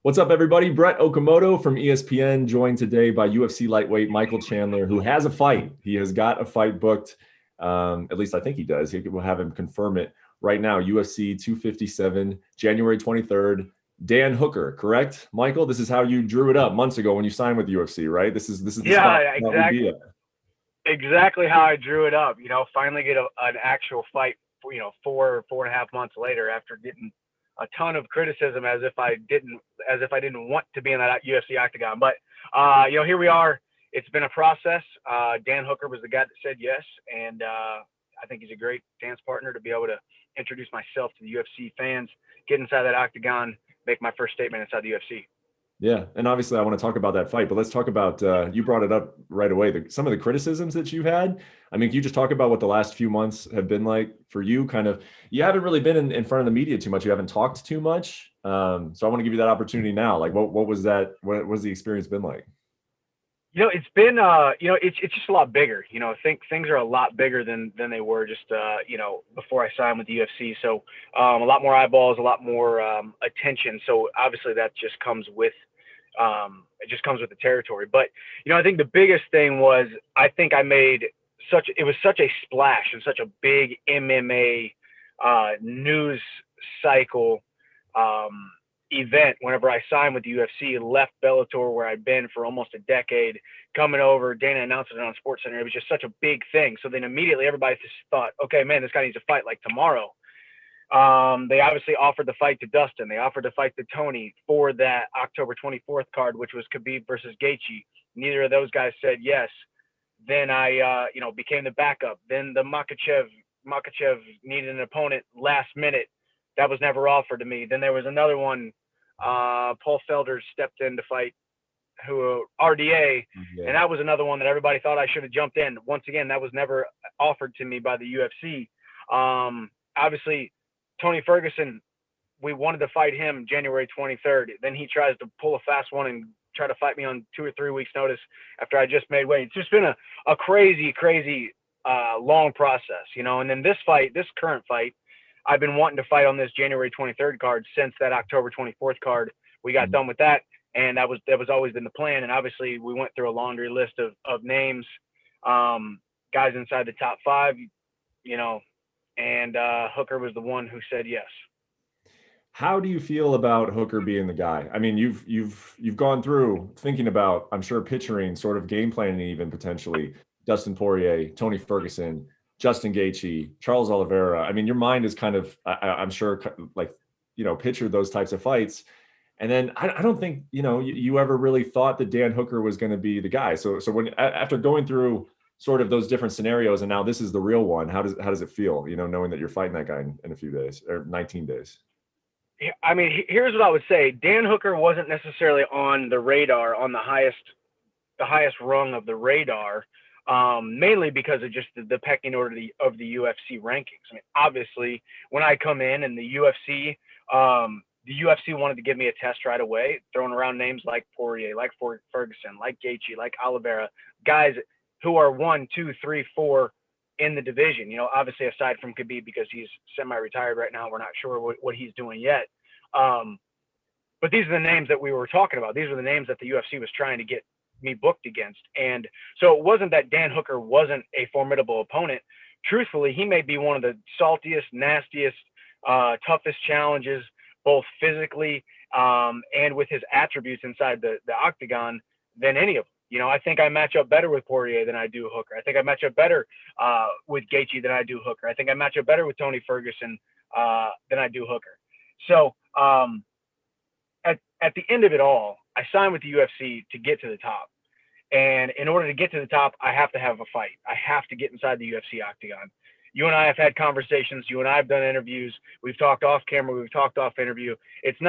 What's up, everybody? Brett Okamoto from ESPN, joined today by UFC lightweight Michael Chandler, who has a fight. He has got a fight booked. At least I think he does. We'll have him confirm it right now. UFC 257, January 23rd. Dan Hooker, correct, Michael? This is how you drew it up months ago when you signed with the UFC, right? This is the spot Yeah, that would be it. exactly how I drew it up. Finally get an actual fight. 4.5 months later, after getting a ton of criticism as if I didn't want to be in that UFC octagon. But here we are. It's been a process. Dan Hooker was the guy that said yes, and I think he's a great dance partner to be able to introduce myself to the UFC fans, get inside that octagon, make my first statement inside the UFC. Yeah, and obviously I want to talk about that fight, but let's talk about you brought it up right away. Some of the criticisms that you've had. I mean, can you just talk about what the last few months have been like for you? Kind of, you haven't really been in front of the media too much. You haven't talked too much. So I want to give you that opportunity now. Like, what was that? What was the experience been like? It's been it's just a lot bigger. I think things are a lot bigger than they were just before I signed with the UFC. So a lot more eyeballs, a lot more attention. So obviously that just comes with the territory. But I think the biggest thing was I think I made such a splash and such a big MMA news cycle event whenever I signed with the UFC, left Bellator where I'd been for almost a decade, coming over. Dana announced it on SportsCenter. It was just such a big thing. So then immediately everybody just thought, okay, man, this guy needs to fight like tomorrow. They obviously offered the fight to Dustin. They offered to fight to Tony for that October 24th card, which was Khabib versus Gaethje. Neither of those guys said yes. Then I, became the backup. Then the Makachev needed an opponent last minute. That was never offered to me. Then there was another one. Paul Felder stepped in to fight RDA, Yeah. and that was another one that everybody thought I should have jumped in. Once again, that was never offered to me by the UFC. Obviously, Tony Ferguson, we wanted to fight him January 23rd. Then he tries to pull a fast one and try to fight me on 2 or 3 weeks' notice after I just made weight. It's just been a crazy, crazy long process, And then this current fight, I've been wanting to fight on this January 23rd card since that October 24th card. We got done with that, and that was always been the plan. And obviously, we went through a laundry list of names, guys inside the top five, and Hooker was the one who said yes. How do you feel about Hooker being the guy? I mean, you've gone through thinking about, I'm sure, picturing sort of game planning, even potentially Dustin Poirier, Tony Ferguson, Justin Gaethje, Charles Oliveira. I mean, your mind is kind of, I'm sure, like, pictured those types of fights. And then I don't think, you ever really thought that Dan Hooker was going to be the guy. So when, after going through sort of those different scenarios, and now this is the real one, how does it feel, knowing that you're fighting that guy in a few days or 19 days? I mean, here's what I would say. Dan Hooker wasn't necessarily on the radar, on the highest rung of the radar, mainly because of just the pecking order of the UFC rankings. I mean, obviously, when I come in and the UFC wanted to give me a test right away, throwing around names like Poirier, like Ferguson, like Gaethje, like Oliveira, guys who are 1, 2, 3, 4 in the division. Obviously aside from Khabib because he's semi-retired right now, we're not sure what he's doing yet. But these are the names that we were talking about. These are the names that the UFC was trying to get me booked against. And so it wasn't that Dan Hooker wasn't a formidable opponent. Truthfully, he may be one of the saltiest, nastiest, toughest challenges, both physically and with his attributes inside the octagon than any of them. I think I match up better with Poirier than I do Hooker. I think I match up better with Gaethje than I do Hooker. I think I match up better with Tony Ferguson than I do Hooker. So at the end of it all, I signed with the UFC to get to the top. And in order to get to the top, I have to have a fight. I have to get inside the UFC octagon. You and I have had conversations. You and I have done interviews. We've talked off camera. We've talked off interview. It's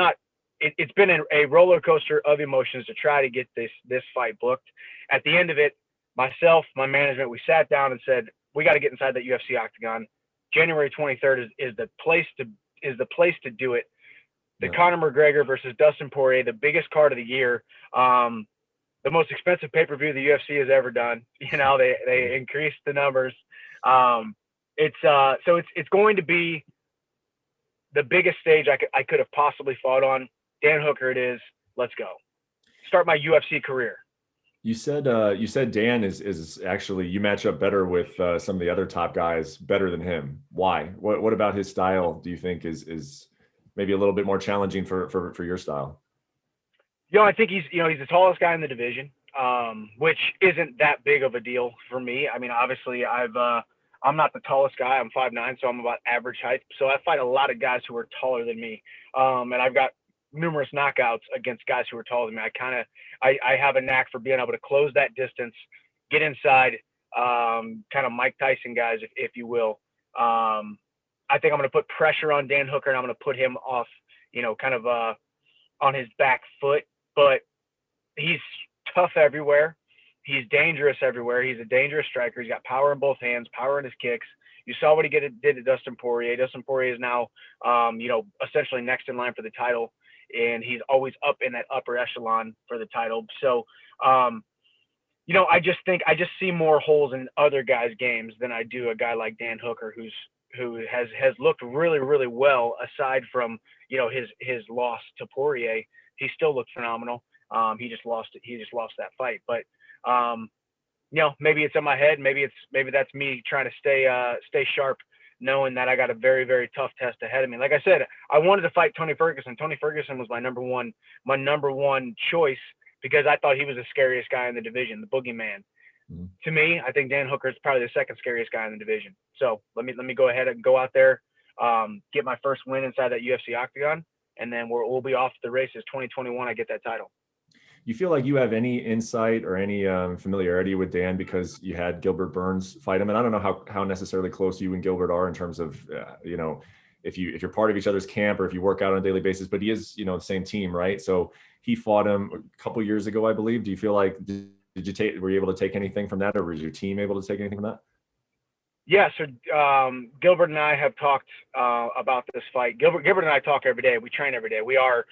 been a roller coaster of emotions to try to get this fight booked. At the end of it, myself, my management, we sat down and said, we got to get inside that UFC octagon. January 23rd is the place to do it. The Conor McGregor versus Dustin Poirier, the biggest card of the year, the most expensive pay-per-view the UFC has ever done. They increased the numbers. It's going to be the biggest stage I could have possibly fought on. Dan Hooker it is. Let's go. Start my UFC career. You said Dan is actually, you match up better with some of the other top guys better than him. Why? What about his style do you think is maybe a little bit more challenging for your style? I think he's the tallest guy in the division, which isn't that big of a deal for me. I mean, obviously I'm not the tallest guy. I'm 5'9", so I'm about average height. So I fight a lot of guys who are taller than me. And I've got numerous knockouts against guys who are taller than me. I have a knack for being able to close that distance, get inside, kind of Mike Tyson guys, if you will. I think I'm going to put pressure on Dan Hooker, and I'm going to put him off, kind of on his back foot. But he's tough everywhere. He's dangerous everywhere. He's a dangerous striker. He's got power in both hands, power in his kicks. You saw what he did to Dustin Poirier. Dustin Poirier is now, essentially next in line for the title, and he's always up in that upper echelon for the title. So, I just see more holes in other guys' games than I do a guy like Dan Hooker, who has looked really, really well aside from, his loss to Poirier. He still looked phenomenal. He just lost that fight, but maybe it's in my head. Maybe that's me trying to stay sharp, knowing that I got a very, very tough test ahead of me. Like I said, I wanted to fight Tony Ferguson. Tony Ferguson was my number one choice because I thought he was the scariest guy in the division, the boogeyman. Mm-hmm. To me, I think Dan Hooker is probably the second scariest guy in the division. So let me go ahead and go out there, get my first win inside that UFC octagon, and then we'll be off to the races. 2021, I get that title. You feel like you have any insight or any familiarity with Dan because you had Gilbert Burns fight him? And I don't know how necessarily close you and Gilbert are in terms of, if you're part of each other's camp or if you work out on a daily basis, but he is, the same team, right? So he fought him a couple years ago, I believe. Do you feel like, were you able to take anything from that, or was your team able to take anything from that? Yeah, so Gilbert and I have talked about this fight. Gilbert and I talk every day. We train every day. We are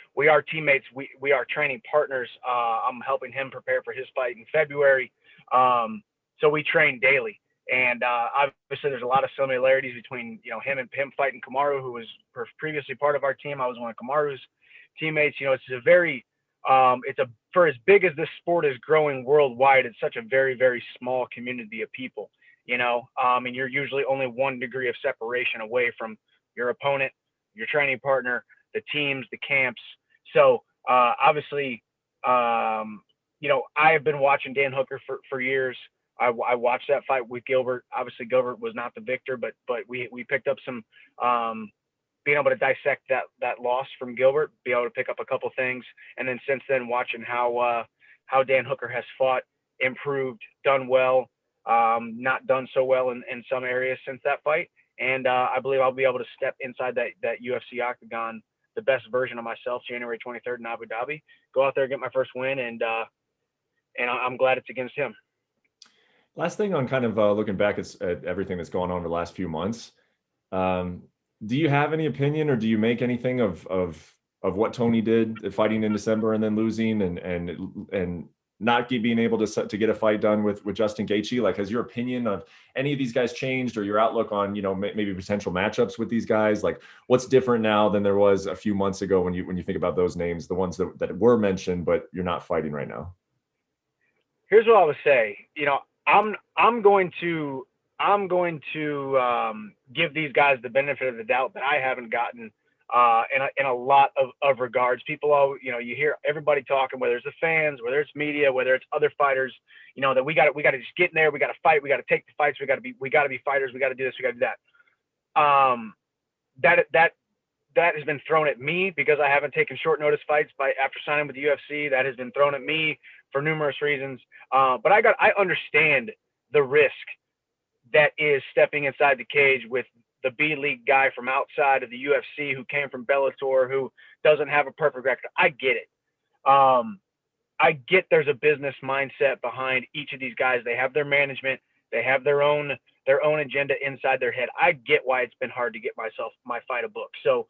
teammates. We are training partners. I'm helping him prepare for his fight in February. So we train daily. And obviously there's a lot of similarities between him and him fighting Kamaru, who was previously part of our team. I was one of Kamaru's teammates. It's a very for as big as this sport is growing worldwide, it's such a very, very small community of people. And you're usually only 1 degree of separation away from your opponent, your training partner, the teams, the camps. So obviously, I have been watching Dan Hooker for years. I watched that fight with Gilbert. Obviously, Gilbert was not the victor, but we picked up some being able to dissect that loss from Gilbert, be able to pick up a couple things, and then since then watching how Dan Hooker has fought, improved, done well. Not done so well in some areas since that fight. And I believe I'll be able to step inside that UFC octagon, the best version of myself, January 23rd in Abu Dhabi, go out there, get my first win. And I'm glad it's against him. Last thing on kind of looking back at everything that's going on over the last few months. Do you have any opinion, or do you make anything of what Tony did fighting in December and then losing and not being able to get a fight done with Justin Gaethje? Like, has your opinion of any of these guys changed, or your outlook on, maybe potential matchups with these guys? Like, what's different now than there was a few months ago when you think about those names, the ones that were mentioned, but you're not fighting right now? Here's what I would say. I'm going to give these guys the benefit of the doubt that I haven't gotten in a lot of regards. People, you hear everybody talking, whether it's the fans, whether it's media, whether it's other fighters, that we got to just get in there. We got to fight. We got to take the fights. We got to be fighters. We got to do this. We got to do that. That has been thrown at me because I haven't taken short notice fights after signing with the UFC. That has been thrown at me for numerous reasons. But I understand the risk that is stepping inside the cage with the B League guy from outside of the UFC who came from Bellator, who doesn't have a perfect record. I get it. I get there's a business mindset behind each of these guys. They have their management. They have their own agenda inside their head. I get why it's been hard to get my fight a book. So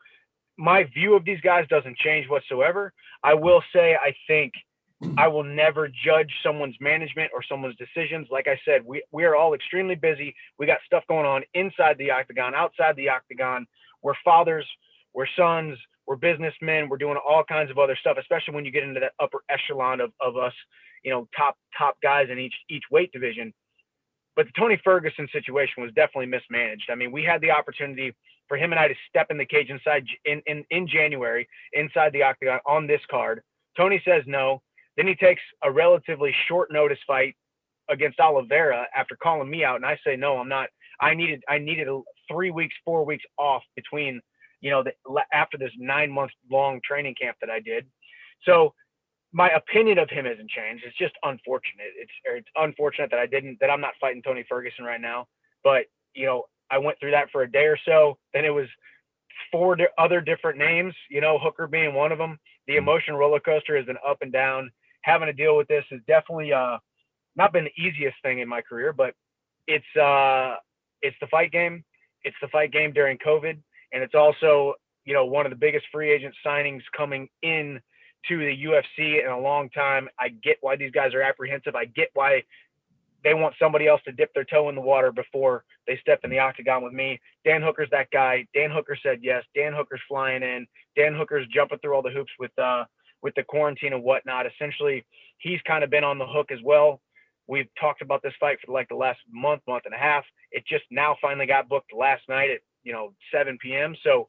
my view of these guys doesn't change whatsoever. I will say, I think I will never judge someone's management or someone's decisions. Like I said, we are all extremely busy. We got stuff going on inside the octagon, outside the octagon. We're fathers, we're sons, we're businessmen, we're doing all kinds of other stuff, especially when you get into that upper echelon of us, top guys in each weight division. But the Tony Ferguson situation was definitely mismanaged. I mean, we had the opportunity for him and I to step in the cage inside in January, inside the octagon on this card. Tony says no. Then he takes a relatively short notice fight against Oliveira after calling me out, and I say no, I'm not. I needed 3 weeks, 4 weeks off between, after this 9 month long training camp that I did. So my opinion of him hasn't changed. It's just unfortunate. It's unfortunate that I'm not fighting Tony Ferguson right now. But I went through that for a day or so. Then it was 4 other different names. Hooker being one of them. The emotion roller coaster has been up and down. Having to deal with this has definitely not been the easiest thing in my career, but it's the fight game. It's the fight game during COVID, and it's also one of the biggest free agent signings coming in to the UFC in a long time. I get why these guys are apprehensive. I get why they want somebody else to dip their toe in the water before they step in the octagon with me. Dan Hooker's that guy. Dan Hooker said yes. Dan Hooker's flying in. Dan Hooker's jumping through all the hoops with the quarantine and whatnot. Essentially, he's kind of been on the hook as well. We've talked about this fight for like the last month and a half. It just now finally got booked last night at 7 p.m. So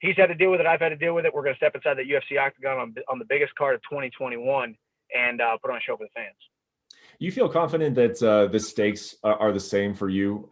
he's had to deal with it. I've had to deal with it. We're going to step inside the UFC octagon on the biggest card of 2021 and put on a show for the fans. You feel confident that the stakes are the same for you?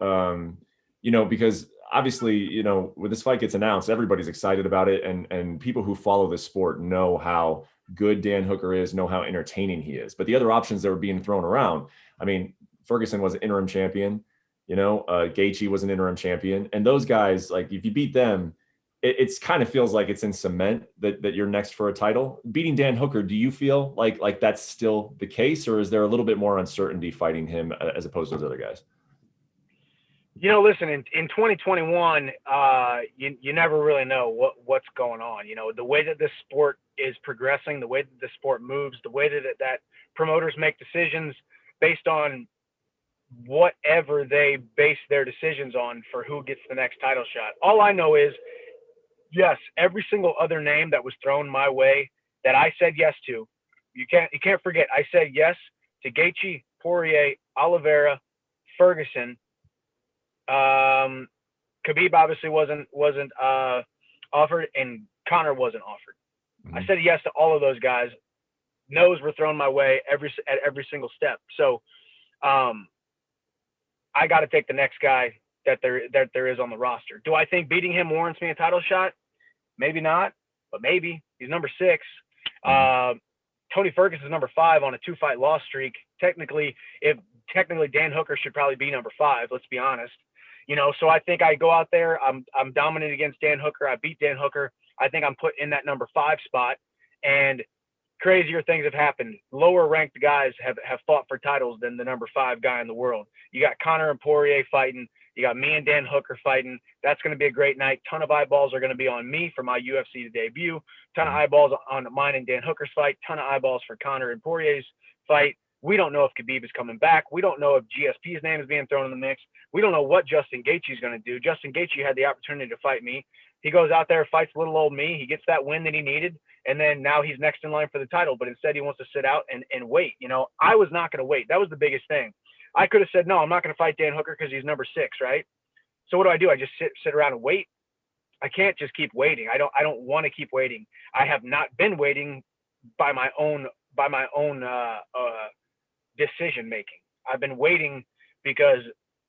Because obviously, when this fight gets announced, everybody's excited about it. And people who follow this sport know how good Dan Hooker is, know how entertaining he is. But the other options that were being thrown around, I mean, Ferguson was an interim champion, Gaethje was an interim champion. And those guys, like, if you beat them, it's kind of feels like it's in cement that you're next for a title. Beating Dan Hooker, do you feel like that's still the case, or is there a little bit more uncertainty fighting him as opposed to those other guys? Listen, in 2021, you never really know what's going on. The way that this sport is progressing, the way that the sport moves, the way that promoters make decisions based on whatever they base their decisions on for who gets the next title shot. All I know is, yes, every single other name that was thrown my way that I said yes to, you can't forget. I said yes to Gaethje, Poirier, Oliveira, Ferguson. Khabib obviously wasn't offered, and Conor wasn't offered. Mm-hmm. I said yes to all of those guys. No's were thrown my way at every single step. So I got to take the next guy that there is on the roster. Do I think beating him warrants me a title shot? Maybe not, but maybe. He's number 6. Tony Ferguson is number 5 on a 2-fight loss streak. Technically Dan Hooker should probably be number 5. Let's be honest. So I think I go out there. I'm dominant against Dan Hooker. I beat Dan Hooker. I think I'm put in that number 5 spot, and crazier things have happened. Lower ranked guys have fought for titles than the number 5 guy in the world. You got Conor and Poirier fighting. You got me and Dan Hooker fighting. That's going to be a great night. Ton of eyeballs are going to be on me for my UFC debut. Ton of eyeballs on mine and Dan Hooker's fight. Ton of eyeballs for Conor and Poirier's fight. We don't know if Khabib is coming back. We don't know if GSP's name is being thrown in the mix. We don't know what Justin Gaethje is going to do. Justin Gaethje had the opportunity to fight me. He goes out there, fights little old me. He gets that win that he needed, and then now he's next in line for the title. But instead, he wants to sit out and wait. I was not going to wait. That was the biggest thing. I could have said, no, I'm not going to fight Dan Hooker because he's number 6, right? So what do? I just sit around and wait? I can't just keep waiting. I don't want to keep waiting. I have not been waiting by my own decision making. I've been waiting because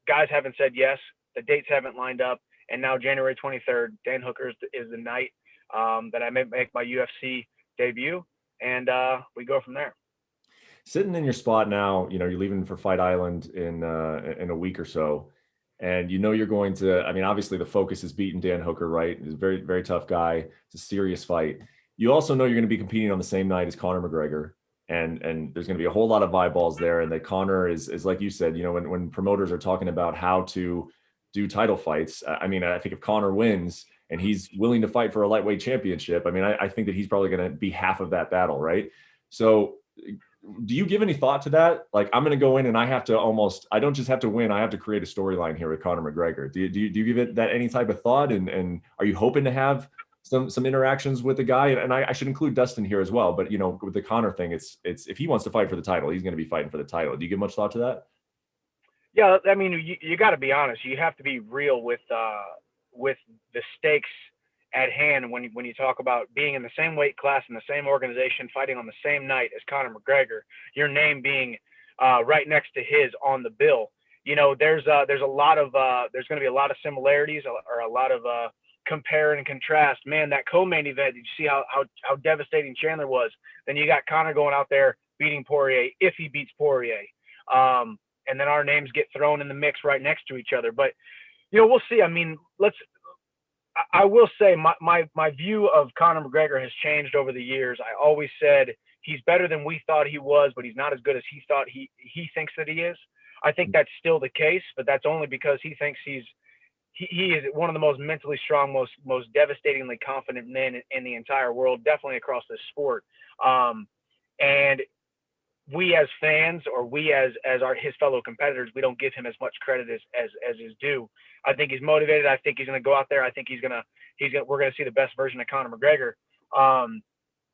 guys haven't said yes, the dates haven't lined up, and now January 23rd, Dan Hooker is the night that I may make my UFC debut, and we go from there. Sitting in your spot now, you're leaving for Fight Island in a week or so, and you're going to. I mean, obviously the focus is beating Dan Hooker, right? He's a very, very tough guy. It's a serious fight. You also know you're going to be competing on the same night as Conor McGregor. And there's going to be a whole lot of eyeballs there. And that Conor is like you said, when promoters are talking about how to do title fights, I mean, I think if Conor wins and he's willing to fight for a lightweight championship, I mean, I think that he's probably going to be half of that battle, right? So do you give any thought to that? Like, I'm going to go in and I don't just have to win. I have to create a storyline here with Conor McGregor. Do you give it that any type of thought? And are you hoping to have some interactions with the guy, and I should include Dustin here as well. But with the Conor thing, it's if he wants to fight for the title, he's going to be fighting for the title. Do you give much thought to that? Yeah, I mean, you got to be honest. You have to be real with the stakes at hand when you talk about being in the same weight class in the same organization, fighting on the same night as Conor McGregor. Your name being right next to his on the bill. There's going to be a lot of similarities or a lot of compare and contrast. Man, that co-main event, did you see how devastating Chandler was? Then you got Conor going out there beating Poirier if he beats Poirier. And then our names get thrown in the mix right next to each other. But, we'll see. I mean, I will say my view of Conor McGregor has changed over the years. I always said he's better than we thought he was, but he's not as good as he thought he thinks that he is. I think that's still the case, but that's only because he thinks he is one of the most mentally strong, most devastatingly confident men in the entire world, definitely across this sport. And we as fans, or we as his fellow competitors, we don't give him as much credit as is due. I think he's motivated. I think he's going to go out there. I think we're going to see the best version of Conor McGregor.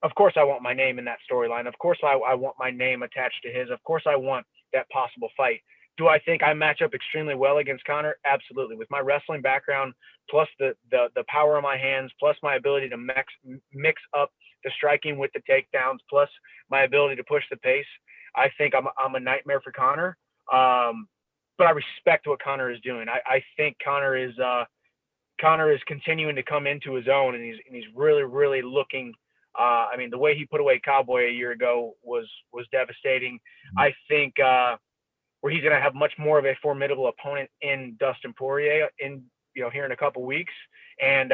Of course, I want my name in that storyline. Of course, I want my name attached to his. Of course, I want that possible fight. Do I think I match up extremely well against Conor? Absolutely. With my wrestling background, plus the power of my hands, plus my ability to mix up the striking with the takedowns, plus my ability to push the pace, I think I'm a nightmare for Conor. But I respect what Conor is doing. I think Conor is continuing to come into his own, and he's really, really looking. I mean, the way he put away Cowboy a year ago was devastating. I think where he's going to have much more of a formidable opponent in Dustin Poirier here in a couple weeks, and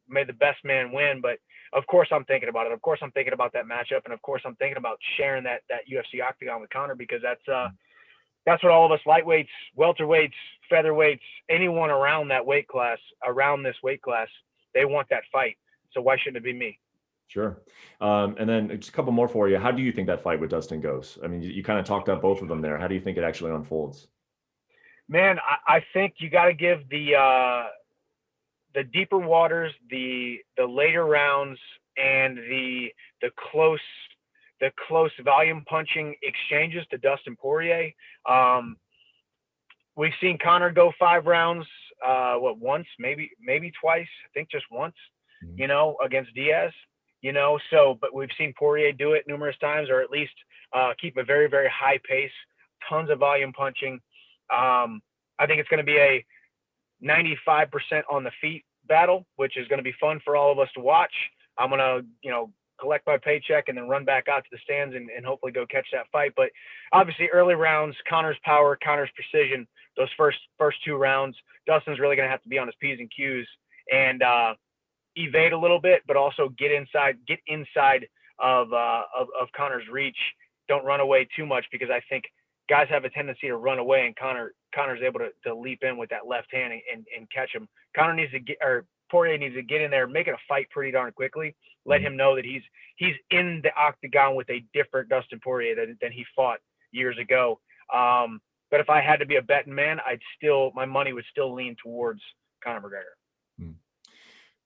may the best man win. But of course I'm thinking about it. Of course I'm thinking about that matchup, and of course I'm thinking about sharing that UFC octagon with Conor, because that's what all of us lightweights, welterweights, featherweights, anyone around that weight class, around this weight class, they want that fight. So why shouldn't it be me? Sure. And then just a couple more for you. How do you think that fight with Dustin goes? I mean, you kind of talked up both of them there. How do you think it actually unfolds? Man, I think you got to give the deeper waters, the later rounds, and the close volume punching exchanges to Dustin Poirier. We've seen Conor go 5 rounds, once, maybe twice. I think just once, against Diaz. But we've seen Poirier do it numerous times, or at least keep a very, very high pace, tons of volume punching. I think it's going to be a 95% on the feet battle, which is going to be fun for all of us to watch. I'm going to, collect my paycheck and then run back out to the stands and hopefully go catch that fight. But obviously early rounds, Conor's power, Conor's precision, those first 2 rounds, Dustin's really going to have to be on his P's and Q's and evade a little bit, but also get inside of Conor's reach. Don't run away too much, because I think guys have a tendency to run away, and Conor's able to leap in with that left hand and catch him. Poirier needs to get in there, make it a fight pretty darn quickly. Let him know that he's in the octagon with a different Dustin Poirier than he fought years ago. But if I had to be a betting man, my money would still lean towards Conor McGregor.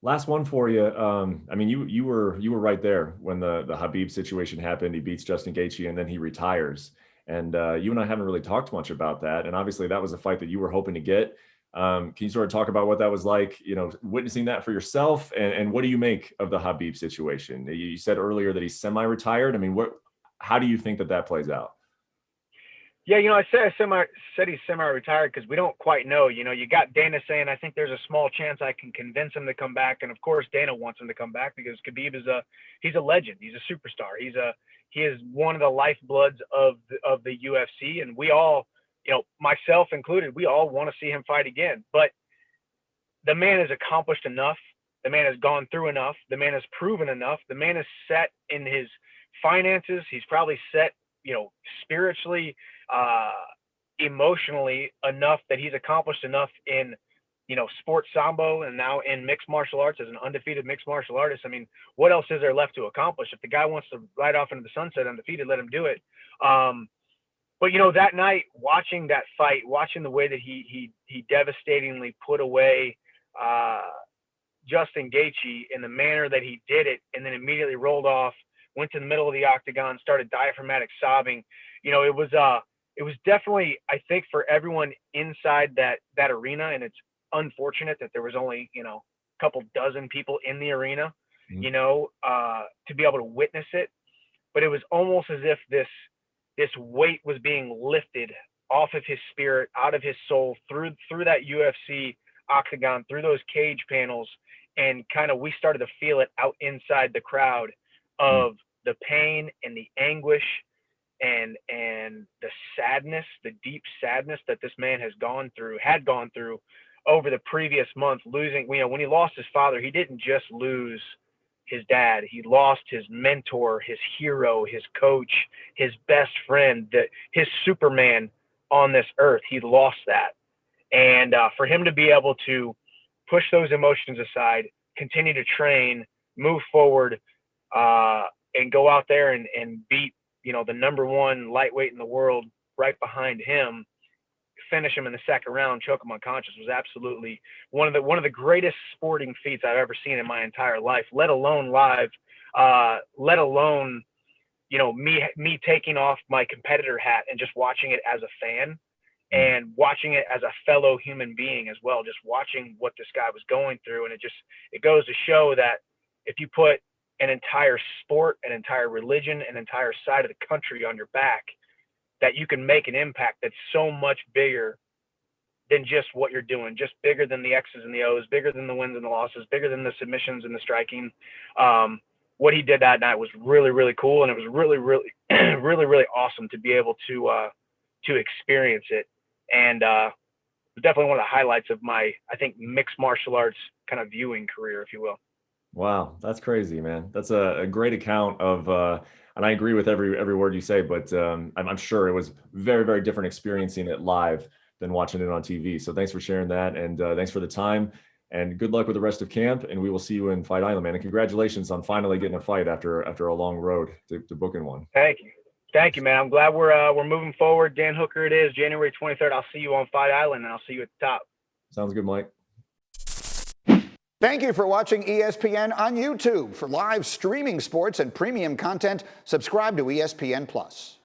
Last one for you. I mean, you were right there when the Khabib situation happened. He beats Justin Gaethje and then he retires. And you and I haven't really talked much about that. And obviously that was a fight that you were hoping to get. Can you sort of talk about what that was like, witnessing that for yourself, and what do you make of the Khabib situation? You said earlier that he's semi-retired. I mean, how do you think that plays out? Yeah, I said he's semi-retired because we don't quite know. You got Dana saying, I think there's a small chance I can convince him to come back. And of course, Dana wants him to come back because Khabib he's a legend. He's a superstar. He is one of the lifebloods of the UFC. And we all, myself included, we all want to see him fight again. But the man has accomplished enough. The man has gone through enough. The man has proven enough. The man is set in his finances. He's probably set, spiritually, emotionally enough that he's accomplished enough in, sports sambo and now in mixed martial arts as an undefeated mixed martial artist. I mean, what else is there left to accomplish? If the guy wants to ride off into the sunset undefeated, let him do it. But that night, watching that fight, watching the way that he devastatingly put away Justin Gaethje in the manner that he did it, and then immediately rolled off, went to the middle of the octagon, started diaphragmatic sobbing. You know, it was definitely, I think, for everyone inside that arena, and it's unfortunate that there was only, you know, a couple dozen people in the arena, you know, to be able to witness it. But it was almost as if this weight was being lifted off of his spirit, out of his soul, through that UFC octagon, through those cage panels, and kind of we started to feel it out inside the crowd of the pain and the anguish and the sadness, the deep sadness that this man had gone through over the previous month, losing, you know, when he lost his father, he didn't just lose his dad. He lost his mentor, his hero, his coach, his best friend, his Superman on this earth. He lost that. And for him to be able to push those emotions aside, continue to train, move forward, and go out there and beat, you know, the #1 lightweight in the world right behind him, finish him in the second round, choke him unconscious, was absolutely one of the greatest sporting feats I've ever seen in my entire life, let alone live, let alone, you know, me taking off my competitor hat and just watching it as a fan and watching it as a fellow human being as well, just watching what this guy was going through. And it goes to show that if you put an entire sport, an entire religion, an entire side of the country on your back, that you can make an impact that's so much bigger than just what you're doing, just bigger than the X's and the O's, bigger than the wins and the losses, bigger than the submissions and the striking. What he did that night was really, really cool. And it was really, really, really, really awesome to be able to experience it. And definitely one of the highlights of my, I think, mixed martial arts kind of viewing career, if you will. Wow, that's crazy, man. That's a great account of, and I agree with every word you say, but I'm sure it was very, very different experiencing it live than watching it on TV. So thanks for sharing that, and thanks for the time, and good luck with the rest of camp, and we will see you in Fight Island, man. And congratulations on finally getting a fight after a long road to booking one. Thank you, man. I'm glad we're moving forward. Dan Hooker, it is January 23rd. I'll see you on Fight Island, and I'll see you at the top. Sounds good, Mike. Thank you for watching ESPN on YouTube. For live streaming sports and premium content, subscribe to ESPN+.